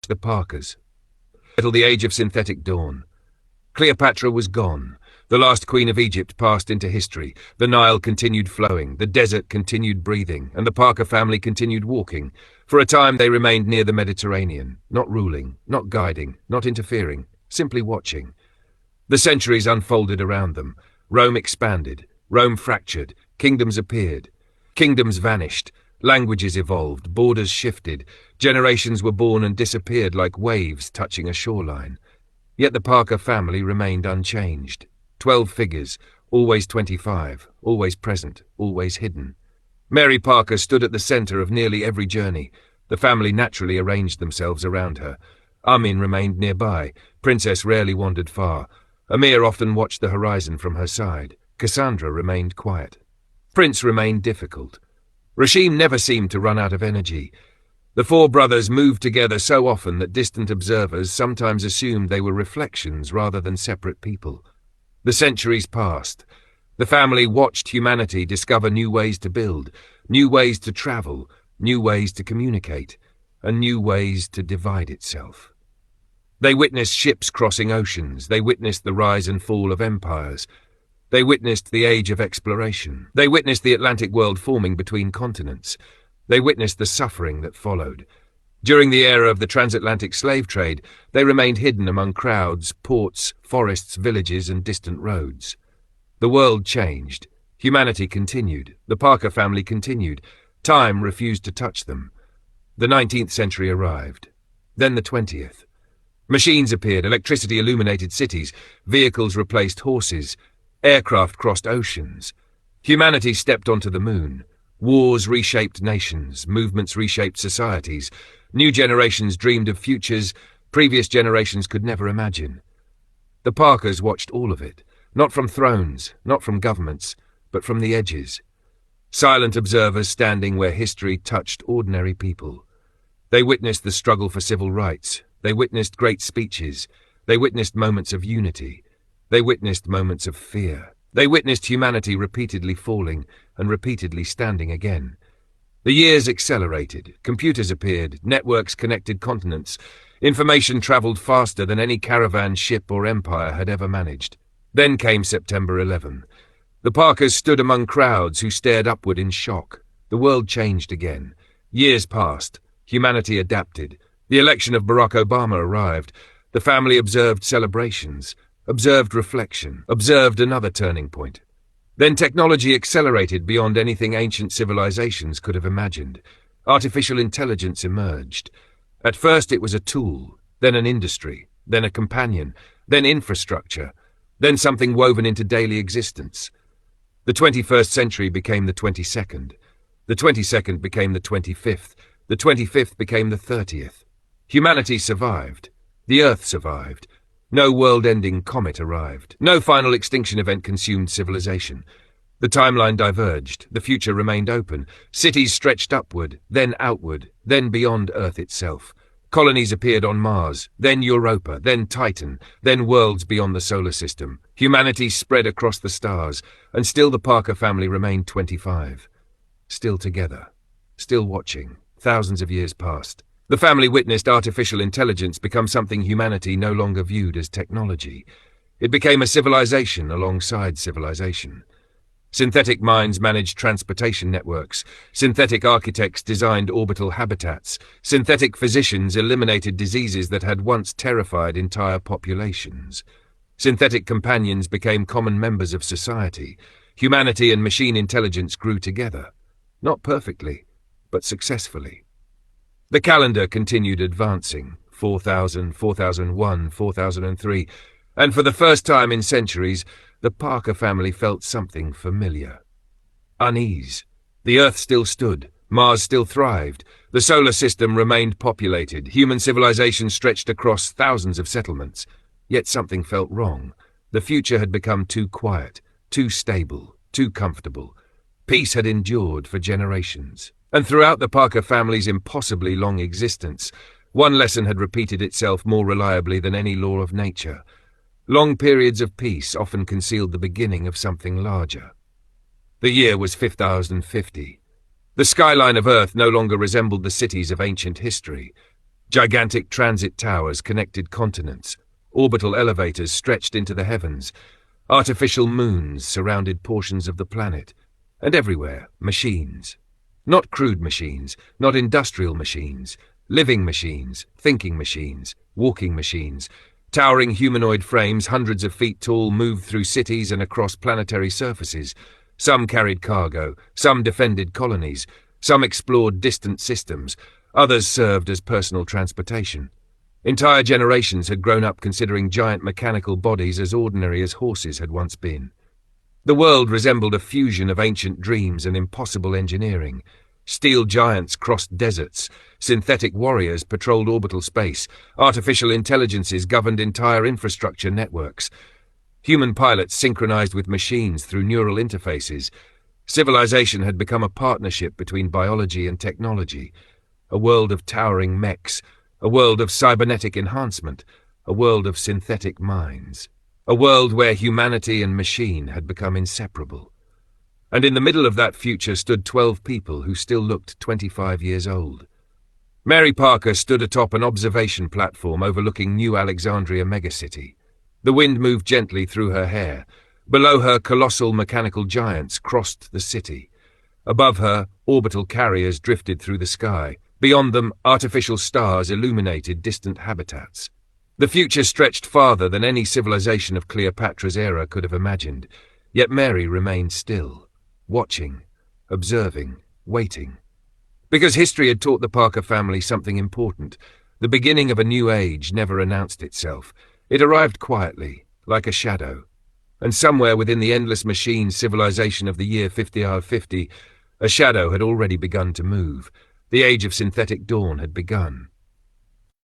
the Parkers. Until the age of synthetic dawn. Cleopatra was gone. The last queen of Egypt passed into history. The Nile continued flowing, the desert continued breathing, and the Parker family continued walking. For a time they remained near the Mediterranean, not ruling, not guiding, not interfering, simply watching. The centuries unfolded around them. Rome expanded, Rome fractured, kingdoms appeared. Kingdoms vanished, languages evolved, borders shifted, generations were born and disappeared like waves touching a shoreline. Yet the Parker family remained unchanged. 12 figures, always 25, always present, always hidden. Mary Parker stood at the center of nearly every journey. The family naturally arranged themselves around her. Amin remained nearby. Princess rarely wandered far. Ameer often watched the horizon from her side. Cassandra remained quiet. Prince remained difficult. Rashim never seemed to run out of energy. The four brothers moved together so often that distant observers sometimes assumed they were reflections rather than separate people. The centuries passed. The family watched humanity discover new ways to build, new ways to travel, new ways to communicate, and new ways to divide itself. They witnessed ships crossing oceans. They witnessed the rise and fall of empires. They witnessed the age of exploration. They witnessed the Atlantic world forming between continents. They witnessed the suffering that followed. During the era of the transatlantic slave trade, they remained hidden among crowds, ports, forests, villages, and distant roads. The world changed. Humanity continued. The Parker family continued. Time refused to touch them. The 19th century arrived. Then the 20th. Machines appeared, electricity illuminated cities, vehicles replaced horses, aircraft crossed oceans. Humanity stepped onto the moon. Wars reshaped nations, movements reshaped societies. New generations dreamed of futures previous generations could never imagine. The Parkers watched all of it, not from thrones, not from governments, but from the edges. Silent observers standing where history touched ordinary people. They witnessed the struggle for civil rights. They witnessed great speeches. They witnessed moments of unity. They witnessed moments of fear. They witnessed humanity repeatedly falling and repeatedly standing again. The years accelerated. Computers appeared. Networks connected continents. Information traveled faster than any caravan, ship, or empire had ever managed. Then came September 11. The Parkers stood among crowds who stared upward in shock. The world changed again. Years passed. Humanity adapted. The election of Barack Obama arrived. The family observed celebrations, observed reflection, observed another turning point. Then technology accelerated beyond anything ancient civilizations could have imagined. Artificial intelligence emerged. At first it was a tool, then an industry, then a companion, then infrastructure, then something woven into daily existence. The 21st century became the 22nd. The 22nd became the 25th. The 25th became the 30th. Humanity survived. The Earth survived. No world-ending comet arrived. No final extinction event consumed civilization. The timeline diverged. The future remained open. Cities stretched upward, then outward, then beyond Earth itself. Colonies appeared on Mars, then Europa, then Titan, then worlds beyond the solar system. Humanity spread across the stars, and still the Parker family remained 25. Still together. Still watching. Thousands of years passed. The family witnessed artificial intelligence become something humanity no longer viewed as technology. It became a civilization alongside civilization. Synthetic minds managed transportation networks. Synthetic architects designed orbital habitats. Synthetic physicians eliminated diseases that had once terrified entire populations. Synthetic companions became common members of society. Humanity and machine intelligence grew together. Not perfectly, but successfully. The calendar continued advancing, 4000, 4001, 4003, and for the first time in centuries, the Parker family felt something familiar. Unease. The Earth still stood, Mars still thrived, the solar system remained populated, human civilization stretched across thousands of settlements. Yet something felt wrong. The future had become too quiet, too stable, too comfortable. Peace had endured for generations. And throughout the Parker family's impossibly long existence, one lesson had repeated itself more reliably than any law of nature. Long periods of peace often concealed the beginning of something larger. The year was 5050. The skyline of Earth no longer resembled the cities of ancient history. Gigantic transit towers connected continents. Orbital elevators stretched into the heavens. Artificial moons surrounded portions of the planet. And everywhere, machines. Not crude machines, not industrial machines. Living machines, thinking machines, walking machines. Towering humanoid frames hundreds of feet tall moved through cities and across planetary surfaces. Some carried cargo, some defended colonies, some explored distant systems, others served as personal transportation. Entire generations had grown up considering giant mechanical bodies as ordinary as horses had once been. The world resembled a fusion of ancient dreams and impossible engineering. Steel giants crossed deserts, synthetic warriors patrolled orbital space, artificial intelligences governed entire infrastructure networks. Human pilots synchronized with machines through neural interfaces. Civilization had become a partnership between biology and technology, a world of towering mechs, a world of cybernetic enhancement, a world of synthetic minds, a world where humanity and machine had become inseparable. And in the middle of that future stood 12 people who still looked 25 years old. Mary Parker stood atop an observation platform overlooking New Alexandria megacity. The wind moved gently through her hair. Below her, colossal mechanical giants crossed the city. Above her, orbital carriers drifted through the sky. Beyond them, artificial stars illuminated distant habitats. The future stretched farther than any civilization of Cleopatra's era could have imagined. Yet Mary remained still. Watching, observing, waiting. Because history had taught the Parker family something important. The beginning of a new age never announced itself. It arrived quietly, like a shadow. And somewhere within the endless machine civilization of the year 50R50, a shadow had already begun to move. The age of synthetic dawn had begun.